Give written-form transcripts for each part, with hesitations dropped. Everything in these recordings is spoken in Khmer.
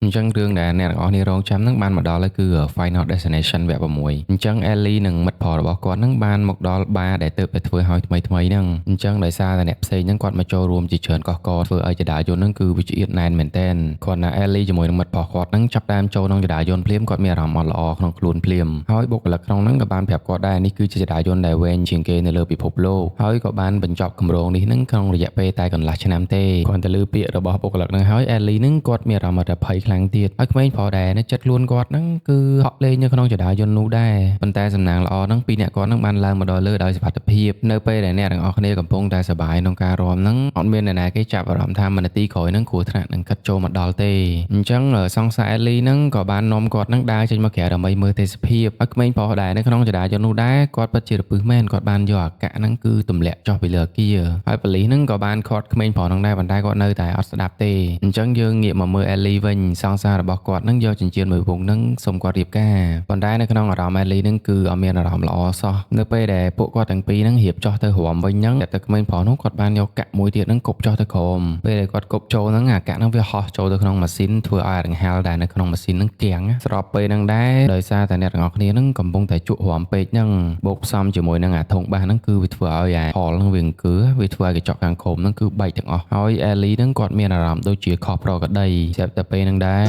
អញ្ចឹងរឿងដែលអ្នកទាំងអស់គ្នារងចាំហ្នឹងបានមកដល់ហើយគឺ Final Destination វគ្គ6អញ្ចឹង Ellie និងមិត្តផលរបស់គាត់ហ្នឹងបានមកដល់បារដែលទើបតែធ្វើឲ្យថ្មីហ្នឹងអញ្ចឹងដោយសារតែអ្នកផ្សេងហ្នឹងគាត់មកចូលរួមជាច្រើនកកធ្វើឲ្យចតាយុនហ្នឹងគឺវាឆ្អៀតណែនមែនតែនគាត់ណា Ellie ជាមួយនឹងមិត្តផលគាត់ហ្នឹងចាប់តាមចូលក្នុងចតាយុនភ្លាមគាត់មានអារម្មណ៍អត់ល្អក្នុងខ្លួនភ្លាមហើយបុគ្គលិកក្នុងហ្នឹងក៏បានប្រាប់គាត់ដែរនេះគឺជាចតាយុនដែលវែងជាងគេនៅលើពិភពលោកហើយក៏បានបញ្ចប់គម្រោងនេះហ្នឹងក្នុងរយៈពេលតែកន្លះឆ្នាំទេគាត់ទៅលើពាក្យរបស់បុគ្គលិកហ្នឹងហើយ Ellie ហ្នឹងគាត់មានអារម្មណ៍ថាភ័យខ្លាំងទៀតហើយក្មេងប្រុសដែរនៅចិត្តខ្លួនគាត់ហ្នឹងគឺហក់លេងនៅក្នុងចតាយុននោះដែរប៉ុន្តែសំណាងល្អហ្នឹងពីរអ្នកគាត់ហ្នឹងបានឡើងមកដល់លើដោយសុវត្ថិភាពនៅពេលដែលអ្នកទាំងអស់គ្នាកំពុងតែសប្បាយក្នុងការរាំហ្នឹងអត់មានអ្នកណាគេចាប់អារម្មណ៍ថាមនាទីក្រោយហ្នឹងគ្រោះថ្នាក់នឹងកាត់ចូលមកដល់ទេអញ្ចឹងសង្សារ Ellie ហ្នឹងក៏បាននាំគាត់ហ្នឹងដើរចេញមកក្រៅដើម្បីមើលទេសភាពហើយក្មេងប្រុសដែរនៅក្នុងចតាយុននោះដែរគាត់ពិតជារពឹសមែនគាត់បានយកអាកាក់ហ្នឹងគឺទម្លាក់ចុះពីលើអគារហើយប៉ូលីសហ្នឹងក៏បានឃាត់ក្មេងប្រុសហ្នឹងដែរប៉ុន្តែគាត់នៅតែអត់ស្ដាប់ទេអញ្ចឹងយើងងាកមកមើល Ellie វិញសង្សាររបស់គាត់ហ្នឹងយកចិញ្ចៀនមួយវងហ្នឹងសុំគាត់រៀបការប៉ុន្តែនៅក្នុងអារម្មណ៍ Ellie ហ្នឹងគឺអត់មានអារម្មណ៍ល្អសោះនៅពេលដែលពួកគាត់ទាំងពីរហ្នឹងរៀបចុះទៅរំវិញហ្នឹងតែក្មេងប្រុសនោះគាត់បានយកកាក់មួយទៀតហ្នឹងគប់ចុះទៅក្រោមពេលដែលគាត់គប់ចូលហ្នឹងអាកាក់ហ្នឹងវាហោះចូលទៅក្នុងម៉ាស៊ីនធ្វើឲ្យរង្ហាលដែលនៅក្នុងម៉ាស៊ីនហ្នឹងគាំងស្របពេលហ្នឹងដែរដោយសារតែអ្នកទាំងអស់គ្នាហ្នឹងកំពុងតែជក់រំពេកហ្នឹងបូកផ្សំជាមួយនឹងអាធុងបាសហ្នឹងគឺវាធ្វើឲ្យអាហលហ្នឹងវាអង្គើវាធ្វើឲ្យកញ្ចក់ខាងក្រោមហ្នឹងគឺបែកទាំងអស់ហើយ Ellie ហ្នឹងគាត់មានអារម្មណ៍ដូចជាខុសប្រក្រតីស្រាប់តែពេលហ្នឹងដែ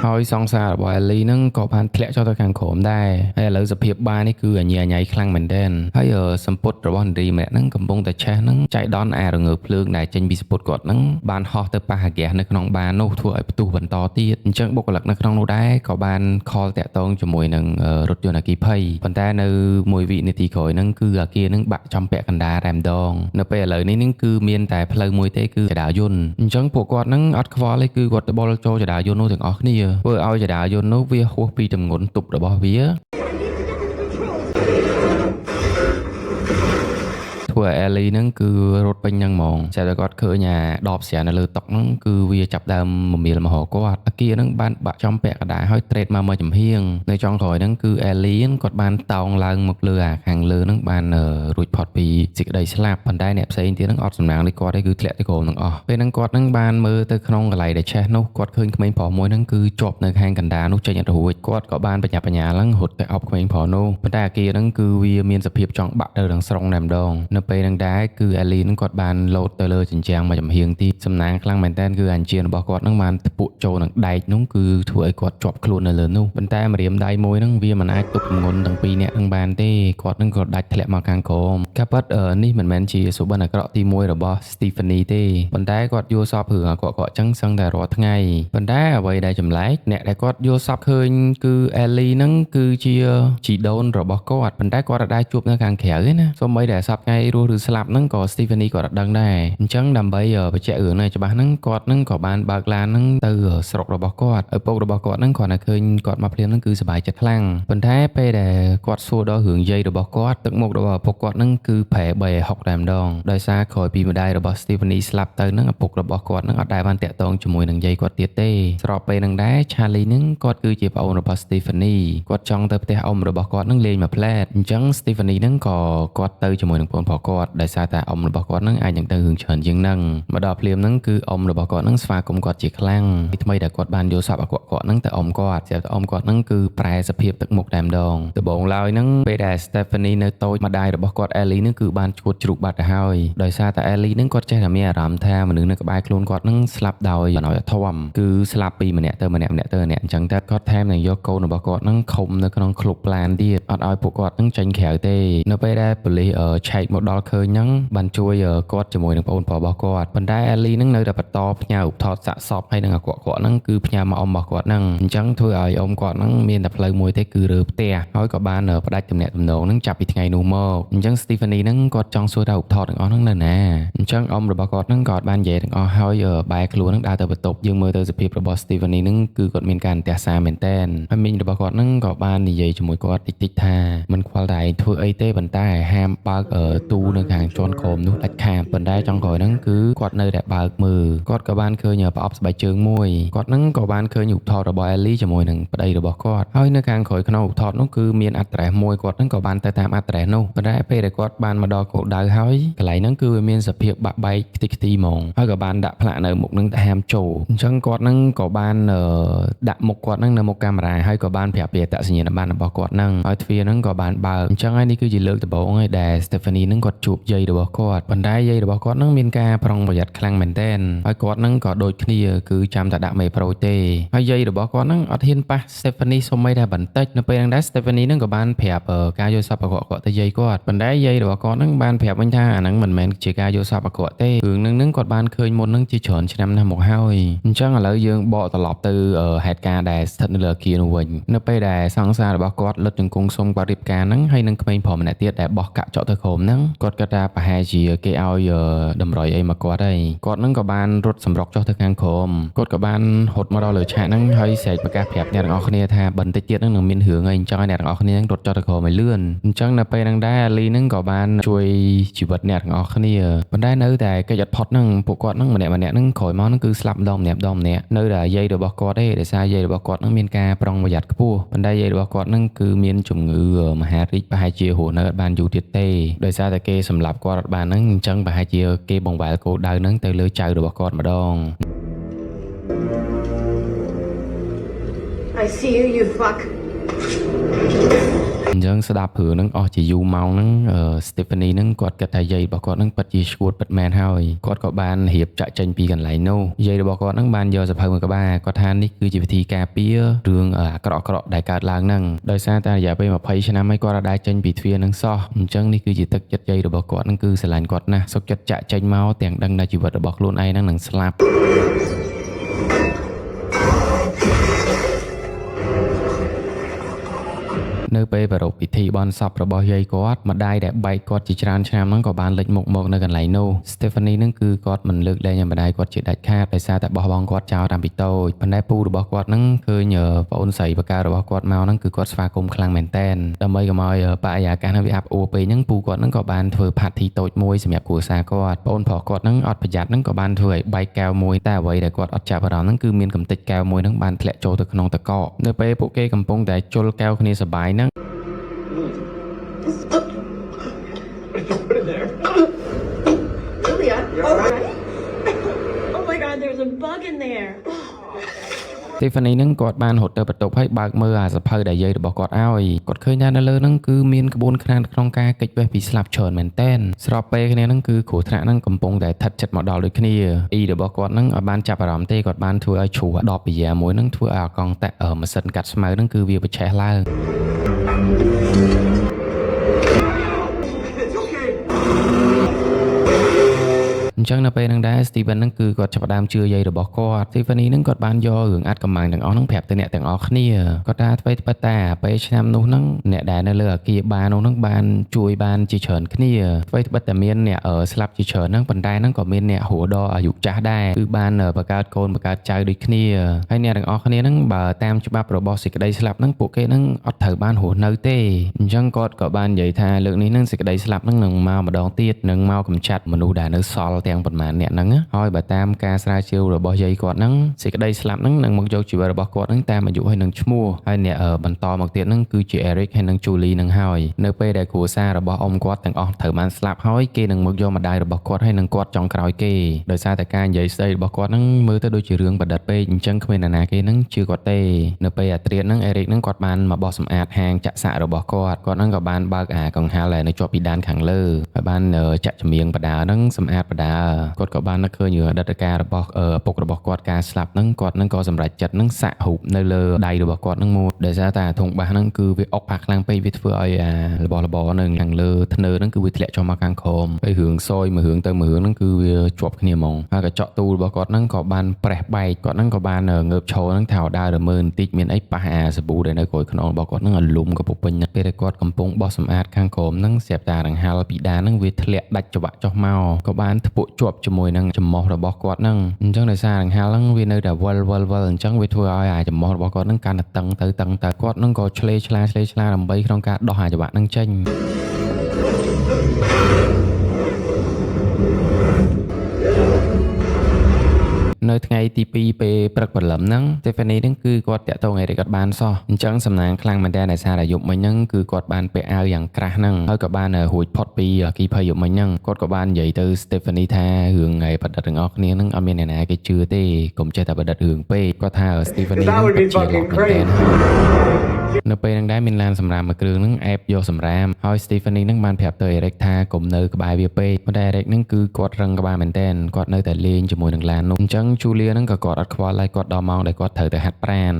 រហើយសង្សាររបស់ Ellie ហ្នឹងក៏បានធ្លាក់ចុះទៅខាងក្រោមដែរហើយឥឡូវសភាពបារនេះគឺអញ្ញាញ៉ៃខ្លាំងមែនទែនហើយសម្ពុតរបស់នារីម្នាក់ហ្នឹងកំពុងតែឆេះហ្នឹងចៃដន្យអារងើភ្លើងដែលចេញពីសម្ពុតគាត់ហ្នឹងបានហោះទៅប៉ះអាហ្គាសនៅក្នុងបារនោះធ្វើឲ្យផ្ទុះបន្តទៀតអញ្ចឹងបុគ្គលិកនៅក្នុងនោះដែរក៏បានខលតាក់ទងជាមួយនឹងរថយន្តអគ្គីភ័យប៉ុន្តែនៅមួយវិនាទីក្រោយហ្នឹងគឺអាគារហ្នឹងបាក់ចំពាក់កណ្ដាលតែម្ដងនៅពេលឥឡូវនេះហ្នឹងគឺមានតែផ្លូវមួយទេគឺចតាយុនអញ្ចឹងពួកគាត់ហ្នឹងអត់ខ្វល់ទេគឺគាត់ទៅបលចូលចតាយុននោះទាំងអស់គ្នាធ្វើឲ្យចតាយុននោះវាហួសពីទម្ងន់ទប់របស់វាធ្វើឲ្យ Ellie ហ្នឹងគឺរត់ពេញហ្នឹងហ្មងតែគាត់ឃើញអាដបស្រានៅលើតុហ្នឹងគឺវាចាប់ដើមមមាលមហោគាត់អាគារហ្នឹងបានបាក់ចំពាក់កណ្ដាលហើយត្រេតមកចំហៀងនៅចុងក្រោយហ្នឹងគឺ Ellie គាត់បានតោងឡើងមកលើអាខាងលើហ្នឹងបានរួចផុតពីសេចក្តីស្លាប់ប៉ុន្តែអ្នកផ្សេងទៀតហ្នឹងអត់សំណាងដូចគាត់ទេគឺធ្លាក់ទៅក្រោមទាំងអស់ពេលហ្នឹងគាត់ហ្នឹងបានមើលទៅក្នុងកន្លែងដែលឆេះនោះគាត់ឃើញក្មេងប្រុសមួយហ្នឹងគឺជាប់នៅខាងកណ្ដាលនោះចេញអត់រួចគាត់ក៏បានបញ្ញាឡើងរត់ទៅអប់ក្មេងប្រុសនោះប៉ុន្តែអាគារហ្នឹងគឺវាមានសភាពចង់បាក់ទៅទាំងស្រុងតែម្ដងនៅពេលហ្នឹងដែរគឺ Ellie ហ្នឹងគាត់បានលោតទៅលើជញ្ជាំងមួយចំហៀងទីសំណាងខ្លាំងមែនតើគឺអញ្ជើញរបស់គាត់ហ្នឹងបានធ្ពក់ចូលនឹងដែកនោះគឺធ្វើឲ្យគាត់ជាប់ខ្លួននៅលើនោះប៉ុន្តែម្រាមដៃមួយហ្នឹងវាមិនអាចទប់ទម្ងន់ទាំងពីរនាក់ហ្នឹងបានទេគាត់ហ្នឹងក៏ដាច់ធ្លាក់មកខាងក្រោមការពិតនេះមិនមែនជាសុបិនអាក្រក់ទី1របស់ Stephanie ទេប៉ុន្តែគាត់យល់សពរឿងអាក្រក់ៗចឹងសឹងតែរាល់ថ្ងៃប៉ុន្តែអ្វីដែលចម្លែកអ្នកដែលគាត់យល់សពឃើញគឺ Ellie ហ្នឹងគឺជាជីដូនរបស់គាត់ប៉ុន្តែគាត់អាចជួបនៅខាងក្រៅទេណាសូម្បីតែសពថ្ងៃរស់ឬស្លាប់ហ្នឹងក៏ Stephanie គាត់អត់ដឹងដែរអញ្ចឹងដើម្បីបញ្ជាក់រឿងនេះច្បាស់ហ្នឹងគាត់ហ្នឹងក៏បានបើកឡានហ្នឹងទៅស្រុករបស់គាត់ឪពុករបស់គាត់ហ្នឹងគាត់តែឃើញគាត់មកភ្លាមហ្នឹងគឺសប្បាយចិត្តខ្លាំងប៉ុន្តែពេលដែលគាត់សួរដល់រឿងយាយរបស់គាត់ទឹកមុខរបស់ឪពុកគាត់ហ្នឹងគឺប្រែបីឲ្យហុកតែម្ដងដោយសារក្រោយពីម្ដាយរបស់ Stephanie ស្លាប់ទៅហ្នឹងឪពុករបស់គាត់ហ្នឹងអត់ដែលបានតាក់ទងជាមួយនឹងយាយគាត់ទៀតទេស្របពេលហ្នឹងដែរ Charlie ហ្នឹងគាត់គឺជាប្អូនរបស់ Stephanie គាត់ចង់ទៅផ្ទះអ៊ំរបស់គាត់ហ្នឹងលេងមួយផ្លែតអញ្ចឹង Stephanie ហ្នឹងក៏គាត់ទៅជាមួយនឹងប្អូនប្រុសគាត់ដោយសារតែអ៊ំរបស់គាត់ហ្នឹងអាចនឹងទៅរឿងច្រើនជាងហ្នឹងមកដល់ភ្លាមហ្នឹងគឺអ៊ំរបស់គាត់ហ្នឹងស្វាគមន៍គាត់ជាខ្លាំងពីថ្មីដែលគាត់បានយកសពអាក្រក់គាត់ហ្នឹងទៅអ៊ំគាត់ស្រាប់តែអ៊ំគាត់ហ្នឹងគឺប្រែសភាពទឹកមុខតែម្ដងដំបូងឡើយហ្នឹងពេលដែល Stephanie នៅតូចម្ដាយរបស់គាត់ Ellie ហ្នឹងគឺបានឈួតជ្រូកបាត់ទៅហើយដោយសារតែ Ellie ហ្នឹងគាត់ចេះតែមានអារម្មណ៍ថាមនុស្សនៅក្បែរខ្លួនគាត់ហ្នឹងស្លាប់ដោយអធមគឺស្លាប់ពីម្នាក់ទៅម្នាក់ទៅម្នាក់អញ្ចឹងតែគាត់ថែមនឹងយកកូនរបស់គាត់ហ្នឹងខុំនៅក្នុងឃ្លុកប្លានទៀតអត់ឲ្យពួកគាត់ហ្នឹងចេញក្រៅទេនៅពេលដែលប៉ូលីសឆែកមកដល់ឃើញហ្នឹងបានជួយគាត់ជាមួយនឹងប្អូនប្រុសរបស់គាត់ប៉ុន្តែ Ellie ហ្នឹងនៅតែបន្តផ្ញើឧបថតសាកសពហើយនឹងអាក្រក់ហ្នឹងគឺផ្ញើមកអ៊ំរបស់គាត់ហ្នឹងអញ្ចឹងធ្វើឲ្យអ៊ំគាត់ហ្នឹងមានតែផ្លូវមួយទេគឺរើផ្ទះហើយក៏បានផ្ដាច់ទំនាក់ទំនងហ្នឹងចាប់ពីថ្ងៃនោះមកអញ្ចឹង Stephanie ហ្នឹងគាត់ចង់សួរថាឧបថតទាំងអស់ហ្នឹងនៅណាអញ្ចឹងអ៊ំរបស់គាត់ហ្នឹងក៏បាននិយាយទាំងអស់ហើយបែរខ្លួនហ្នឹងដើរទៅបន្ទប់យើងមើលទៅសភាពរបស់ Stephanie ហ្នឹងគឺគាត់មានការអន្ទះសារមែនតែនហើយមីងរបស់គាត់ហ្នឹងក៏បាននិយាយជាមួយគាត់តិចថាមិនខ្វល់តែឯងធ្វើអីទេប៉ុន្តែហាមបើកទូ នៅខាងជាន់ក្រោមនោះដាច់ខាតប៉ុន្តែចុងក្រោយហ្នឹងគឺគាត់នៅតែបើកមើលគាត់ក៏បានឃើញប្រអប់ស្បែកជើងមួយគាត់ហ្នឹងក៏បានឃើញរូបថតរបស់ Ellie ជាមួយនឹងប្តីរបស់គាត់ហើយនៅខាងក្រោយក្នុងរូបថតនោះគឺមាន address មួយគាត់ហ្នឹងក៏បានទៅតាម address នោះប៉ុន្តែពេលដែលគាត់បានមកដល់គោលដៅហើយកន្លែងហ្នឹងគឺវាមានសភាពបាក់បែកខ្ទេចខ្ទីហ្មងហើយក៏បានដាក់ផ្លាកនៅមុខហ្នឹងតែហាមចូលអញ្ចឹងគាត់ហ្នឹងក៏បានដាក់មុខគាត់ហ្នឹងនៅមុខកាមេរ៉ាហើយក៏បានប្រាប់ពីអត្តសញ្ញាណប័ណ្ណរបស់គាត់ហ្នឹងហើយទ្វារហ្នឹងក៏បានបើកអញ្ចឹងហើយនេះគឺជាលើកដំបូងហើយដែល Stephanie ហ្នឹងគាត់ជួបយាយរបស់គាត់ប៉ុន្តែយាយរបស់គាត់ហ្នឹងមានការប្រុងប្រយ័ត្នខ្លាំងមែនទែនហើយគាត់ហ្នឹងក៏ដូចគ្នាគឺចាំតែដាក់មេប្រូចទេហើយយាយរបស់គាត់ហ្នឹងអត់ហ៊ានប៉ះ Stephanie សូម្បីតែបន្តិចនៅពេលហ្នឹងដែរ Stephanie ហ្នឹងក៏បានប្រាប់ការយកសពអាក្រក់គាត់ទៅយាយគាត់ប៉ុន្តែយាយរបស់គាត់ហ្នឹងបានប្រាប់វិញថាអាហ្នឹងមិនមែនជាការយកសពអាក្រក់ទេរឿងហ្នឹងគាត់បានឃើញមុនហ្នឹងជាច្រើនឆ្នាំណាស់មកហើយអញ្ចឹងឥឡូវយើងបកត្រឡប់ទៅហេតុការណ៍ដែលស្ថិតនៅលើអគារនោះវិញនៅពេលដែលសង្សាររបស់គាត់លុតជង្គង់សុំគាត់រៀបការហ្នឹងហើយនឹងក្មេងប្រុសម្នាក់ទៀតដែលបោះកាក់ចក់ទៅក្រោមហ្នឹងគាត់គិតថាប្រហែលជាគេឲ្យតម្រុយអីមកគាត់ហើយគាត់ហ្នឹងក៏បានរត់សម្រុកចុះទៅខាងក្រោមគាត់ក៏បានហត់មកដល់លើឆាកហ្នឹងហើយស្រែកប្រកាសប្រាប់អ្នកទាំងអស់គ្នាថាបន្តិចទៀតហ្នឹងនឹងមានរឿងអីអញ្ចឹងអ្នកទាំងអស់គ្នារត់ចុះទៅក្រោមឲ្យលឿនអញ្ចឹងនៅពេលហ្នឹងដែរ Ellie ហ្នឹងក៏បានជួយជីវិតអ្នកទាំងអស់គ្នាប៉ុន្តែនៅតែកិច្ចអត់ផុតហ្នឹងពួកគាត់ហ្នឹងម្នាក់ហ្នឹងក្រោយមកហ្នឹងគឺស្លាប់ម្ដងម្នាក់នៅតែយាយរបស់គាត់ទេដោយសារយាយរបស់គាត់ហ្នឹងមានការប្រុងប្រយ័ត្នខ្ពស់ប៉ុន្តែយាយរបស់គាត់ហ្នឹងគឺមានជំងឺមហារីកប្រហែលជារស់នៅអត់បានយូរទៀតទេដោយសារតែគេសម្លាប់គាត់អត់បានហ្នឹងអញ្ចឹងប្រហែលជាគេបង្វែរគោលដៅហ្នឹងទៅលើចៅរបស់គាត់ម្ដង I see you, you fuck. អញ្ចឹងស្ដាប់រឿងហ្នឹងអស់ជាយូរម៉ោងហ្នឹងStephanie ហ្នឹងគាត់គិតថាយាយរបស់គាត់ហ្នឹងពិតជាឈួតពិតមែនហើយគាត់ក៏បានរៀបចាក់ចេញពីកន្លែងនោះយាយរបស់គាត់ហ្នឹងបានយកសភៅមួយក្បាលគាត់ថានេះគឺជាវិធីការពាររឿងអាក្រក់ៗដែលកើតឡើងហ្នឹងដោយសារតែរយៈពេល20ឆ្នាំហើយគាត់អាចដើរចេញពីទ្វារហ្នឹងសោះអញ្ចឹងនេះគឺជាទឹកចិត្តយាយរបស់គាត់ហ្នឹងគឺស្រឡាញ់គាត់ណាស់សុខចិត្តចាក់ចេញមកទាំងដឹងថាជីវិតរបស់ខ្លួនឯងហ្នឹងនឹងស្លាប់នៅពេលប្រារព្ធពិធីបន់សពរបស់យាយគាត់ម្ដាយដែលបែកគាត់ជាច្រើនឆ្នាំហ្នឹងក៏បានលេចមុខមកនៅកន្លែងនោះ Stephanie ហ្នឹងគឺគាត់មិនលើកលែងឲ្យម្ដាយគាត់ជាដាច់ខាតដោយសារតែបោះបង់គាត់ចោលតាំងពីតូចប៉ុន្តែពូរបស់គាត់ហ្នឹងឃើញប្អូនស្រីបការបស់គាត់មកហ្នឹងគឺគាត់ស្វាគមន៍ខ្លាំងមែនតែនដើម្បីកុំឲ្យបរិយាកាសហ្នឹងវាអាប់អួរពេកហ្នឹងពូគាត់ហ្នឹងក៏បានធ្វើផាត់ធីតូចមួយសម្រាប់គ្រួសារគាត់ប្អូនប្រុសគាត់ហ្នឹងអត់ប្រយ័ត្នហ្នឹងក៏បានធ្វើឲ្យបែកកែវមួយតែអ្វីដែលគាត់អត់ចាប់អារម្មណ៍ហ្នឹងគឺមានកំទេចកែវមួយហ្នឹងបានធ្លាក់ចូលទៅក្នុងទឹកកកនៅពេលពួកគេកំពុងតែជុលកែវគ្នាសប្បាយហ្នឹងPut it there. Julia, all right? Oh my God, there's a bug in there. Tiffany ហ្នឹងគាត់បានរត់ទៅបន្ទប់ហើយបើកមើលអាសភៅដែលយាយរបស់គាត់ឲ្យគាត់ឃើញថានៅលើហ្នឹងគឺមានក្បួនខ្នាតក្នុងការគេចវេះពីស្លាប់ច្រើនមែនតែនស្របពេលគ្នាហ្នឹងគឺគ្រោះថ្នាក់ហ្នឹងកំពុងតែស្ថិតជិតមកដល់ដូចគ្នាអ៊ីរបស់គាត់ហ្នឹងឲ្យបានចាប់អារម្មណ៍ទេគាត់បានធ្វើឲ្យជ្រោះដបពីយ៉ាមួយហ្នឹងធ្វើឲ្យអាកង់តាក់ម៉ាស៊ីនកាត់ស្មៅហ្នឹងគឺវាប្រឆេះឡើងអញ្ចឹងនៅពេលហ្នឹងដែរ Steven ហ្នឹងគឺគាត់ចាប់ផ្ដើមជឿយាយរបស់គាត់ Tiffany ហ្នឹងគាត់បានយករឿងអាត់កំបាំងទាំងអស់ហ្នឹងប្រាប់ទៅអ្នកទាំងអស់គ្នាគាត់ថាអ្វីត្បិតតែពេលឆ្នាំនោះហ្នឹងអ្នកដែលនៅលើអគារបាននោះហ្នឹងបានជួយបានជាច្រើនគ្នាអ្វីត្បិតតែមានអ្នកស្លាប់ជាច្រើនហ្នឹងប៉ុន្តែហ្នឹងក៏មានអ្នកហួរដល់អាយុចាស់ដែរគឺបានបង្កើតកូនបង្កើតចៅដូចគ្នាហើយអ្នកទាំងអស់គ្នាហ្នឹងបើតាមច្បាប់របស់សេចក្តីស្លាប់ហ្នឹងពួកគេហ្នឹងអត់ត្រូវបានរស់នៅទេអញ្ចឹងគាត់ក៏បាននិយាយថាលើកនេះហ្នឹងសេចក្តីស្លាប់ហ្នឹងនឹងមកម្ដងទៀតនឹងមកកម្ចាត់មនុស្សដែលនៅសល់ទាំងប៉ុន្មានអ្នកហ្នឹងហើយបើតាមការស្រាវជ្រាវរបស់យាយគាត់ហ្នឹងសេចក្តីស្លាប់ហ្នឹងនឹងមកយកជីវិតរបស់គាត់ហ្នឹងតាមអាយុហើយនឹងឈ្មោះហើយអ្នកបន្តមកទៀតហ្នឹងគឺជា Eric ហើយនិង Julie ហ្នឹងហើយនៅពេលដែលគ្រួសាររបស់អ៊ំគាត់ទាំងអស់ត្រូវបានស្លាប់ហើយគេនឹងមកយកម្ដាយរបស់គាត់ហើយនឹងគាត់ចុងក្រោយគេដោយសារតែការនិយាយស្ដីរបស់គាត់ហ្នឹងមើលទៅដូចជារឿងប្រឌិតពេកអញ្ចឹងគ្មាននរណាគេហ្នឹងជឿគាត់ទេនៅពេលអាត្រៀតហ្នឹង Eric ហ្នឹងគាត់បានមកបោះសម្អាតហាងចាក់សាក់របស់គាត់ហ្នឹងក៏បានបើកអាកង្ហាលនៅជាប់ពីដានខាងលើហើយបានចាក់ចម្រៀងបដាហ្នឹងសម្អាតបដាគាត់ក៏បាននឹកឃើញអតីតកាលរបស់ឪពុករបស់គាត់ការស្លាប់ហ្នឹងគាត់ហ្នឹងក៏សម្រេចចិត្តហ្នឹងសាក់រូបនៅលើដៃរបស់គាត់ហ្នឹងមួយដោយសារតែធុងបាសហ្នឹងគឺវាអុកផាខ្លាំងពេកវាធ្វើឲ្យអារបស់របរនៅខាងលើធ្នើហ្នឹងគឺវាធ្លាក់ចុះមកខាងក្រោមហើយរឿងសយមួយរឿងទៅមួយរឿងហ្នឹងគឺវាជាប់គ្នាហ្មងហើយកញ្ចក់ទូរបស់គាត់ហ្នឹងក៏បានប្រេះបែកគាត់ហ្នឹងក៏បានងើបឈរហ្នឹងថាដើររមើលបន្តិចមានអីប៉ះអាសាប៊ូដែលនៅក្រោយខ្នងរបស់គាត់ហ្នឹងឲ្យលុំក៏ពុពេញពេលដែលគាត់កំពុងបោះសម្អាតខាងក្រោមហ្នឹងស្រាប់តែរង្ហាលពីដានហ្នឹងវាធ្លាក់ដាច់ច្រវាក់ចុះមកក៏បានធ្ពក់ជាប់ជាមួយនឹងច្រមុះរបស់គាត់ហ្នឹងអញ្ចឹងដោយសាររង្ហាលហ្នឹងវានៅតែវិលអញ្ចឹងវាធ្វើឲ្យអាច្រមុះរបស់គាត់ហ្នឹងកាន់តែតឹងទៅគាត់ហ្នឹងក៏ឆ្លេឆ្លាដើម្បីក្នុងការដោះអាច្រវាក់ហ្នឹងចេញ នៅថ្ងៃទី2ពេលព្រឹកព្រលឹមហ្នឹង Stephanie ហ្នឹងគឺគាត់តាក់ទង Eric អត់បានសោះអញ្ចឹងសំណាងខ្លាំងមែនតើដោយសារតែយប់មិញហ្នឹងគឺគាត់បានពាក់អាវយ៉ាងក្រាស់ហ្នឹងហើយក៏បានរួចផុតពីអគ្គីភ័យយប់មិញហ្នឹងគាត់ក៏បាននិយាយទៅ Stephanie ថារឿងថ្ងៃប្រឌិតទាំងអស់គ្នាហ្នឹងអត់មានអ្នកណាគេជឿទេកុំចេះតែប្រឌិតរឿងពេកគាត់ថា Stephanie ហ្នឹងពិតជាលោកមែនតើនៅពេលហ្នឹងដែរមានឡានសម្រាមមួយគ្រឿងហ្នឹងអែបយកសម្រាមហើយ Stephanie ហ្នឹងបានប្រាប់ទៅ Eric ថាកុំនៅក្បែរវាពេកប៉ុន្តែ Eric ហ្នឹងគឺគាត់រឹងក្បាលមែនតើគាត់នៅតែលេងជាមួយនឹងឡាននោះអញ្ចឹង Julia ហ្នឹងក៏គាត់អត់ខ្វល់ហើយគាត់ដល់ម៉ោងដែលគាត់ត្រូវទៅហាត់ប្រាណ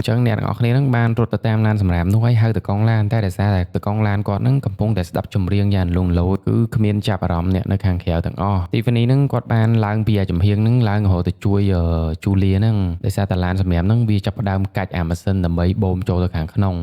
អញ្ចឹងអ្នកទាំងអស់គ្នាហ្នឹងបានរត់ទៅតាមឡានសម្រាប់នោះហើយហៅតកងឡានតែដោយសារតែតកងឡានគាត់ហ្នឹងកំពុងតែស្ដាប់ចម្រៀងយ៉ាងលងលោតគឺគ្មានចាប់អារម្មណ៍អ្នកនៅខាងក្រៅទាំងអស់ Tiffany ហ្នឹងគាត់បានឡើងពីអាចំហៀងហ្នឹងឡើងរហូតទៅជួយ Julia ហ្នឹងដោយសារតែឡានសម្រាប់ហ្នឹងវាចាប់ផ្ដើមកាច់អាម៉ាស៊ីនដើម្បីបូមចូលទៅខាងក្នុង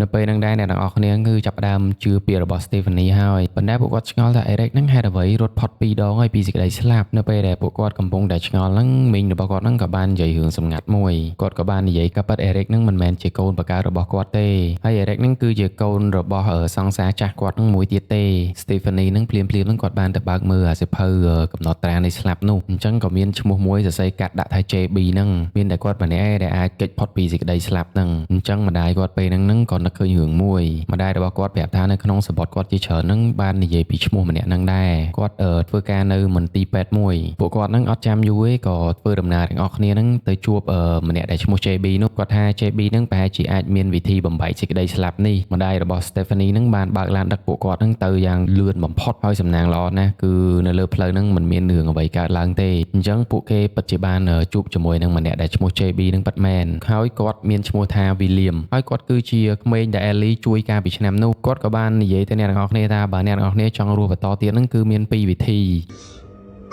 នៅពេលហ្នឹងដែរអ្នកទាំងអស់គ្នាគឺចាប់ផ្ដើមជឿពាក្យរបស់ Stephanie ហើយប៉ុន្តែពួកគាត់ឆ្ងល់ថា Eric ហ្នឹងហេតុអ្វីរត់ផុត2ដងហើយពីសេចក្តីស្លាប់នៅពេលដែលពួកគាត់កំពុងតែឆ្ងល់ហ្នឹងមីងរបស់គាត់ហ្នឹងក៏បាននិយាយរឿងសម្ងាត់មួយគាត់ក៏បាននិយាយកាពិត Eric ហ្នឹងមិនមែនជាកូនបកើតរបស់គាត់ទេហើយ Eric ហ្នឹងគឺជាកូនរបស់សង្សារចាស់គាត់ហ្នឹងមួយទៀតទេ Stephanie ហ្នឹងភ្លាមៗហ្នឹងគាត់បានទៅបើកមើលអាសៀវភៅកំណត់ត្រានៃស្លាប់នោះអញ្ចឹងក៏មានឈ្មោះមួយសរសេរកាត់ដាក់ថា JB ហ្នឹងមានតែគាត់ម្នាក់ឯងដែលអាចគេចផុតពីសេចក្តីស្លាប់ហ្នឹងអញ្ចឹងម្ដាយគាត់ពេលហ្នឹងក៏នឹកឃើញរឿងមួយម្ដាយរបស់គាត់ប្រាប់ថានៅក្នុងសម្បត្តិគាត់ជាច្រើនហ្នឹងបាននិយាយពីឈ្មោះម្នាក់ហ្នឹងដែរគាត់ធ្វើការនៅមន្ទីរពេទ្យមួយពួកគាត់ហ្នឹងអត់ចាំយូរទេក៏ធ្វើដំណើរទាំងអស់គ្នាហ្នឹងទៅជួបម្នាក់ដែលឈ្មោះ JB នោះគាត់ថា JB ហ្នឹងប្រហែលជាអាចមានវិធីបំបែកសេចក្តីស្លាប់នេះម្ដាយរបស់ Stephanie ហ្នឹងបានបើកឡានដឹកពួកគាត់ហ្នឹងទៅយ៉ាងលឿនបំផុតហើយសំណាងល្អណាស់គឺនៅលើផ្លូវហ្នឹងមិនមានរឿងអ្វីកើតឡើងទេអញ្ចឹងពួកគេពិតជាបានជួបជាមួយនឹងម្នាក់ដែលឈ្មោះ JB ហ្នឹងពិតមែនហើយគាត់មានឈ្មោះថា William ហើយគាត់គឺជាក្មេងដែល Ellie ជួយកាលពីឆ្នាំនោះគាត់ក៏បាននិយាយទៅអ្នកទាំងអស់គ្នាថាបើអ្នកទាំងអស់គ្នាចង់រស់បន្តទៀតហ្នឹងគឺមាន2វិធី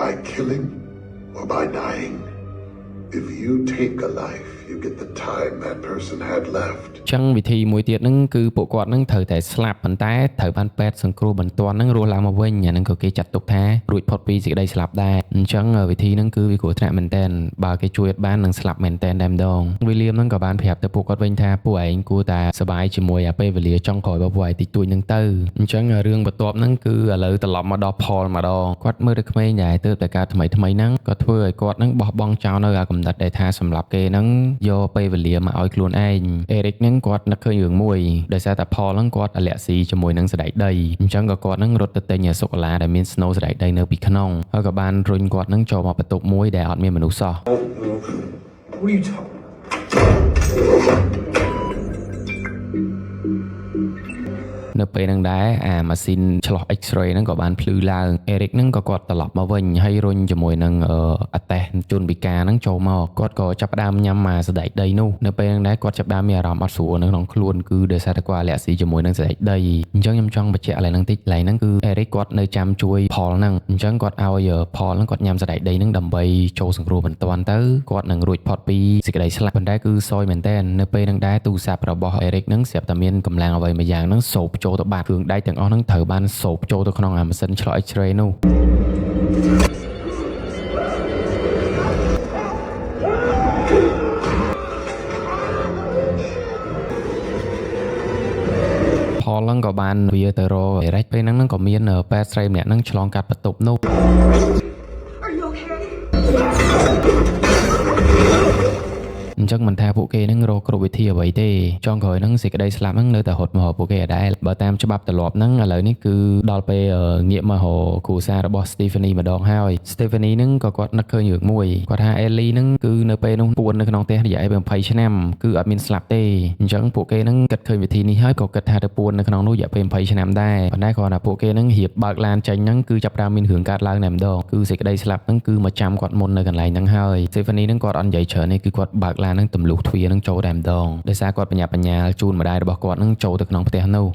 By killing or by dying. If you take a life, you get the time that person had left. ចឹងវិធីមួយទៀតហ្នឹងគឺពួកគាត់ហ្នឹងត្រូវតែស្លាប់ប៉ុន្តែត្រូវបានពេទ្យសង្គ្រោះបន្ទាន់ហ្នឹងរស់ឡើងមកវិញអាហ្នឹងក៏គេចាត់ទុកថារួចផុតពីសេចក្តីស្លាប់ដែរអញ្ចឹងវិធីហ្នឹងគឺវាគ្រោះថ្នាក់មែនតើបើគេជួយអត់បាននឹងស្លាប់មែនតើតែម្ដង William ហ្នឹងក៏បានប្រាប់ទៅពួកគាត់វិញថាពួកឯងគួរតែសប្បាយជាមួយអាពេលវេលាចុងក្រោយរបស់ពួកឯងតិចតួចហ្នឹងទៅអញ្ចឹងរឿងបន្ទាប់ហ្នឹងគឺឥឡូវត្រឡប់មកដល់ Paul ម្ដងគាត់មើលទៅក្មេងដែរទើបតែកើតថ្មីហ្នឹងក៏ធ្វើឲ្យគាត់ហ្នឹងបោះបង់ចោលនៅអាកំណត់ដែលថាសម្រាប់គេហ្នឹងយកពេលវេលាមកឲ្យខ្លួនឯង Eric ហ្នឹងគាត់នឹកឃើញរឿងមួយដោយសារតែ Paul ហ្នឹងគាត់អាឡែស៊ីជាមួយនឹងសណ្តែកដីអញ្ចឹងក៏គាត់ហ្នឹងរត់ទៅទិញសូកូឡាដែលមាន snow សណ្តែកដីនៅពីក្នុងហើយក៏បានរុញគាត់ហ្នឹងចូលមកបន្ទប់មួយដែលអត់មានមនុស្សសោះ What are you talking? នៅពេលហ្នឹងដែរអាម៉ាស៊ីនឆ្លោះ X-ray ហ្នឹងក៏បានភ្លឺឡើង Eric ហ្នឹងក៏គាត់ត្រឡប់មកវិញហើយរុញជាមួយនឹងអតេសជនពិការហ្នឹងចូលមកគាត់ក៏ចាប់ផ្ដើមញ៉ាំអាសណ្តែកដីនោះនៅពេលហ្នឹងដែរគាត់ចាប់ផ្ដើមមានអារម្មណ៍អត់ស្រួលនៅក្នុងខ្លួនគឺដោយសារតែគាត់អាឡែស៊ីជាមួយនឹងសណ្តែកដីអញ្ចឹងខ្ញុំចង់បញ្ជាក់ឥឡូវហ្នឹងតិចឥឡូវហ្នឹងគឺ Eric គាត់នៅចាំជួយ Paul ហ្នឹងអញ្ចឹងគាត់ឲ្យ Paul ហ្នឹងគាត់ញ៉ាំសណ្តែកដីហ្នឹងដើម្បីចូលសង្គ្រោះបន្ទាន់ទៅគាត់នឹងរួចផុតពីសេចក្តីស្លាប់ប៉ុន្តែគឺសោយមែនតើនៅពេលហ្នឹងដែរទូរស័ព្ទរបស់ Eric ហ្នឹងស្រាប់តែមានកម្លាំងអ្វីមួយយ៉ាងហ្នឹងសោបចូលទៅបាត់គ្រឿងដែកទាំងអស់ហ្នឹងត្រូវបានសោបចូលទៅក្នុងអាម៉ាស៊ីនឆ្លុះ X-ray នោះPaul ហ្នឹងក៏បានវាទៅរក Eric ពេលហ្នឹងក៏មានពេទ្យស្រីម្នាក់ហ្នឹងឆ្លងកាត់បន្ទប់នោះ Are you okay? អញ្ចឹងមិនថាពួកគេនឹងរកគ្រប់វិធីអ្វីទេចុងក្រោយហ្នឹងសេចក្តីស្លាប់ហ្នឹងនៅតែហត់មកពួកគេអត់ដែរបើតាមច្បាប់ទម្លាប់ហ្នឹងឥឡូវនេះគឺដល់ពេលងាកមករកគ្រួសាររបស់ Stephanie ម្ដងហើយ Stephanie ហ្នឹងក៏គាត់នឹកឃើញរឿងមួយគាត់ថា Ellie ហ្នឹងគឺនៅពេលនោះពួននៅក្នុងផ្ទះរយៈពេល20ឆ្នាំគឺអត់មានស្លាប់ទេអញ្ចឹងពួកគេហ្នឹងគិតឃើញវិធីនេះហើយក៏គិតថាទៅពួននៅក្នុងនោះរយៈពេល20ឆ្នាំដែរប៉ុន្តែគ្រាន់តែពួកគេហ្នឹងរៀបបើកឡានចេញហ្នឹងគឺចាប់ផ្ដើមមានរឿងកើតឡើងតែម្ដងគឺសេចក្តីស្លាប់ហ្នឹងគឺមកចាំគាត់មុននៅកន្លែងហ្នឹងហើយ Stephanie ហ្នឹងគាត់អត់និយាយច្រើនទេគឺគាត់បើកឡានហ្នឹងទម្លុះទ្វារនឹងចូលតែម្ដងដោយសារគាត់បញ្ញាបញ្ញាលជូនម្ដាយរបស់គាត់នឹងចូលទៅក្នុងផ្ទះនោះ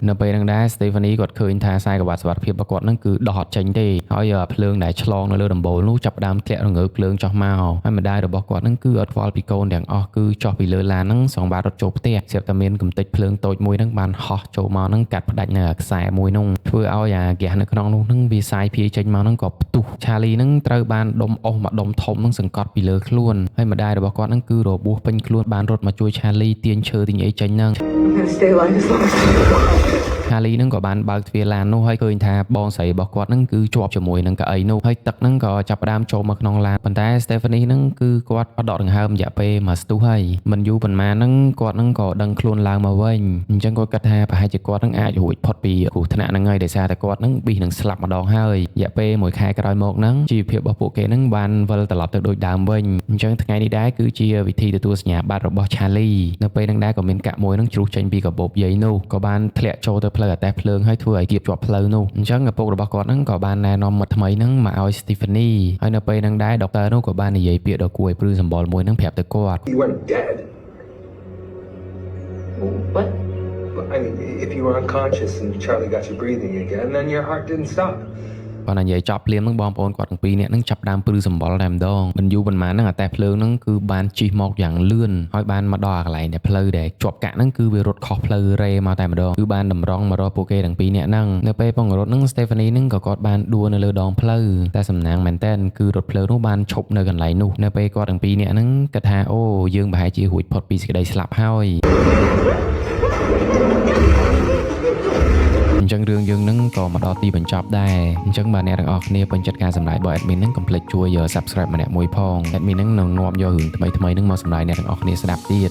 នៅពេលហ្នឹងដែរ Stephanie គាត់ឃើញថាខ្សែក្រវ៉ាត់សុវត្ថិភាពរបស់គាត់ហ្នឹងគឺដកអត់ចេញទេហើយភ្លើងដែលឆ្លងនៅលើដំបូលនោះចាប់ផ្ដើមធ្លាក់រងើកភ្លើងចុះមកហើយម្ដាយរបស់គាត់ហ្នឹងគឺអត់ខ្វល់ពីកូនទាំងអស់គឺចុះពីលើឡានហ្នឹងសងបាតរត់ចូលផ្ទះស្រាប់តែមានកំទេចភ្លើងតូចមួយហ្នឹងបានហោះចូលមកហ្នឹងកាត់ផ្ដាច់នៅខ្សែមួយនោះធ្វើឲ្យអាហ្គាសនៅក្នុងនោះហ្នឹងវាសាយភាយចេញមកហ្នឹងក៏ផ្ទុះ Charlie ហ្នឹងត្រូវបានដុំអុសមកដុំធំហ្នឹងសង្កត់ពីលើខ្លួនហើយម្ដាយរបស់គាត់ហ្នឹងគឺរបួសពេញខ្លួនបានរត់មកជួយ Charlie ទាញឈើទាញអីចេញហ្នឹង I'm gonna stay alive as long as possible. Charlie ហ្នឹងក៏បានបើកទ្វារឡាននោះហើយឃើញថាបងស្រីរបស់គាត់ហ្នឹងគឺជាប់ជាមួយនឹងកៅអីនោះហើយទឹកហ្នឹងក៏ចាប់ផ្ដើមចូលមកក្នុងឡានប៉ុន្តែ Stephanie ហ្នឹងគឺគាត់អត់ដកដង្ហើមរយៈពេលមួយស្ទុះហើយមិនយូរប៉ុន្មានហ្នឹងគាត់ហ្នឹងក៏ដឹងខ្លួនឡើងមកវិញអញ្ចឹងគាត់គិតថាប្រហែលជាគាត់ហ្នឹងអាចរួចផុតពីគ្រោះថ្នាក់ហ្នឹងហើយដោយសារតែគាត់ហ្នឹងប៊ីសនឹងស្លាប់ម្ដងហើយរយៈពេល1ខែក្រោយមកហ្នឹងជីវភាពរបស់ពួកគេហ្នឹងបានវិលត្រឡប់ទៅដូចដើមវិញអញ្ចឹងថ្ងៃនេះដែរគឺជាវិធីទទួលសញ្ញាបត្ររបស់ Charlie នៅពេលហ្នឹងដែរក៏មានកាក់មួយហ្នឹងជ្រុះចេញពីកាបូបយាយនោះក៏បានធ្លាក់ចូលទៅផ្លូវអាតេះភ្លើងហើយធ្វើឲ្យគៀបជាប់ផ្លូវនោះអញ្ចឹងឪពុករបស់គាត់ហ្នឹងក៏បានណែនាំមិត្តថ្មីហ្នឹងមកឲ្យ Stephanie ហើយនៅពេលហ្នឹងដែរដុកទ័រនោះក៏បាននិយាយពាក្យដ៏គួរឲ្យព្រឺសម្បុរមួយហ្នឹងប្រាប់ទៅគាត់ You weren't dead. What? I mean, if you were unconscious and Charlie got you breathing again, then your heart didn't stop. គាត់និយាយចប់ភ្លាមហ្នឹងបងប្អូនគាត់ទាំងពីរនាក់ហ្នឹងចាប់ដើមព្រឺសម្បុរតែម្ដងមិនយូរប៉ុន្មានហ្នឹងអាតេះភ្លើងហ្នឹងគឺបានជិះមកយ៉ាងលឿនហើយបានមកដល់កន្លែងដែលផ្លូវដែលជាប់កាក់ហ្នឹងគឺវារត់ខុសផ្លូវរេមកតែម្ដងគឺបានតម្រង់មករកពួកគេទាំងពីរនាក់ហ្នឹងនៅពេលពងរត់ហ្នឹង Stephanie ហ្នឹងក៏គាត់បានដួលនៅលើដងផ្លូវតែសំណាងមែនតើគឺរថភ្លើងនោះបានឈប់នៅកន្លែងនោះនៅពេលគាត់ទាំងពីរនាក់ហ្នឹងគិតថាអូយើងប្រហែលជារួចផុតពីសេចក្តីស្លាប់ហើយអញ្ចឹងរឿងយើងហ្នឹងក៏មកដល់ទីបញ្ចប់ដែរអញ្ចឹងបាទអ្នកទាំងអស់គ្នាពេញចិត្តការសម្ដែងរបស់ admin ហ្នឹងកុំភ្លេចជួយ subscribe ម្នាក់មួយផង admin ហ្នឹងនឹងនាំយករឿងថ្មីៗហ្នឹងមកសម្ដែងអ្នកទាំងអស់គ្នាស្ដាប់ទៀត